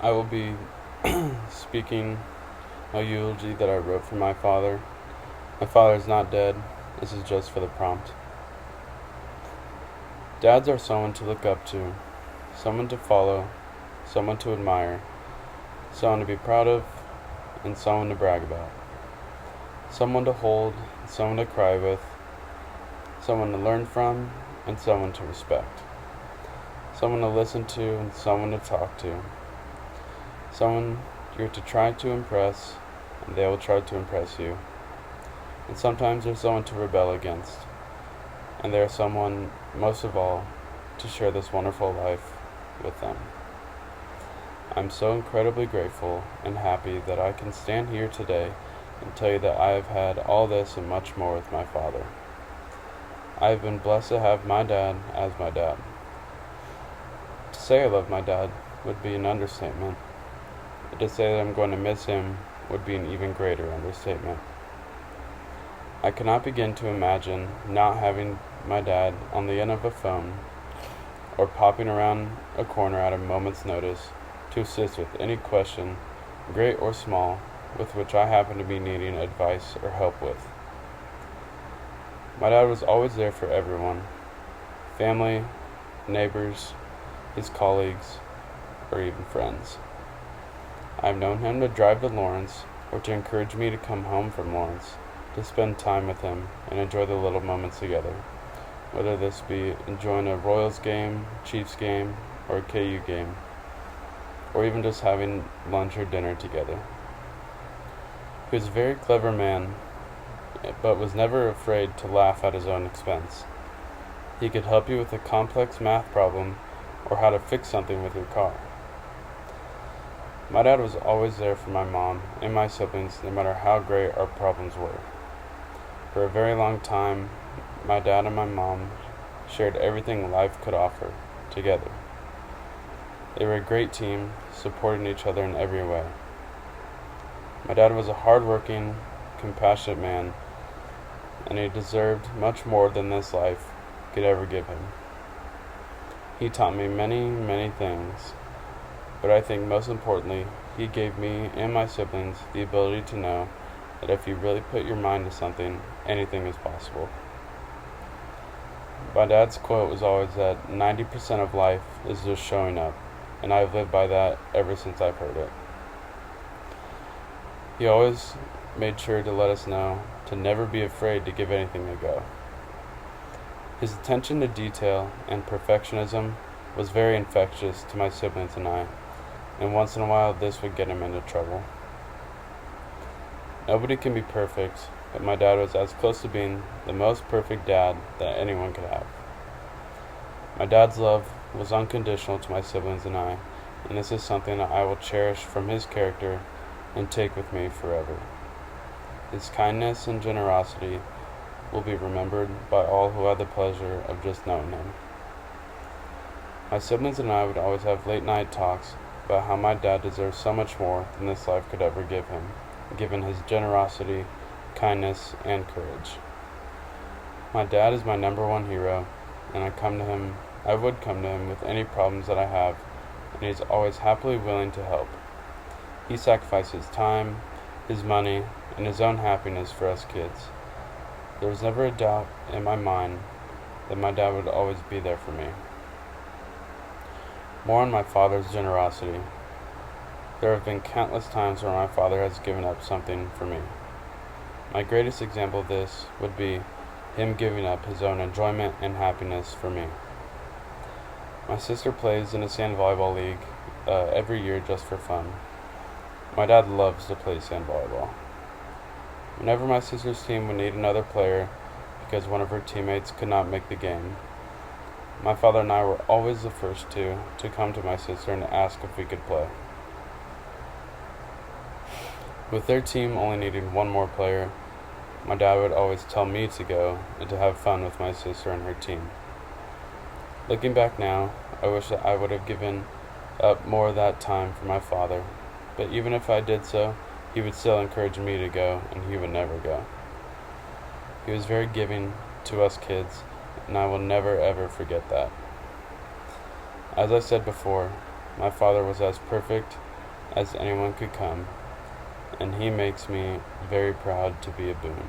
I will be speaking a eulogy that I wrote for my father. My father is not dead. This is just for the prompt. Dads are someone to look up to, someone to follow, someone to admire, someone to be proud of, and someone to brag about. Someone to hold, someone to cry with, someone to learn from, and someone to respect. Someone to listen to and someone to talk to. Someone you're to try to impress, and they will try to impress you. And sometimes there's someone to rebel against, and there's someone, most of all, to share this wonderful life with them. I'm so incredibly grateful and happy that I can stand here today and tell you that I have had all this and much more with my father. I have been blessed to have my dad as my dad. To say I love my dad would be an understatement, but to say that I'm going to miss him would be an even greater understatement. I cannot begin to imagine not having my dad on the end of a phone or popping around a corner at a moment's notice to assist with any question, great or small, with which I happen to be needing advice or help with. My dad was always there for everyone, family, neighbors, his colleagues, or even friends. I've known him to drive to Lawrence or to encourage me to come home from Lawrence, to spend time with him and enjoy the little moments together, whether this be enjoying a Royals game, Chiefs game, or a KU game, or even just having lunch or dinner together. He was a very clever man, but was never afraid to laugh at his own expense. He could help you with a complex math problem or how to fix something with your car. My dad was always there for my mom and my siblings, no matter how great our problems were. For a very long time, my dad and my mom shared everything life could offer together. They were a great team, supporting each other in every way. My dad was a hard-working, compassionate man, and he deserved much more than this life could ever give him. He taught me many, many things, but I think most importantly, he gave me and my siblings the ability to know that if you really put your mind to something, anything is possible. My dad's quote was always that 90% of life is just showing up, and I've lived by that ever since I've heard it. He always made sure to let us know to never be afraid to give anything a go. His attention to detail and perfectionism was very infectious to my siblings and I, and once in a while this would get him into trouble. Nobody can be perfect, but my dad was as close to being the most perfect dad that anyone could have. My dad's love was unconditional to my siblings and I, and this is something that I will cherish from his character and take with me forever. His kindness and generosity will be remembered by all who had the pleasure of just knowing him. My siblings and I would always have late night talks about how my dad deserves so much more than this life could ever give him, given his generosity, kindness, and courage. My dad is my number one hero, and I would come to him with any problems that I have, and he's always happily willing to help. He sacrificed his time, his money, and his own happiness for us kids. There was never a doubt in my mind that my dad would always be there for me. More on my father's generosity. There have been countless times where my father has given up something for me. My greatest example of this would be him giving up his own enjoyment and happiness for me. My sister plays in a sand volleyball league every year just for fun. My dad loves to play sand volleyball. Whenever my sister's team would need another player because one of her teammates could not make the game, my father and I were always the first to come to my sister and ask if we could play. With their team only needing one more player, my dad would always tell me to go and to have fun with my sister and her team. Looking back now, I wish that I would have given up more of that time for my father, but even if I did so, he would still encourage me to go, and he would never go. He was very giving to us kids, and I will never ever forget that. As I said before, my father was as perfect as anyone could come, and he makes me very proud to be a boon.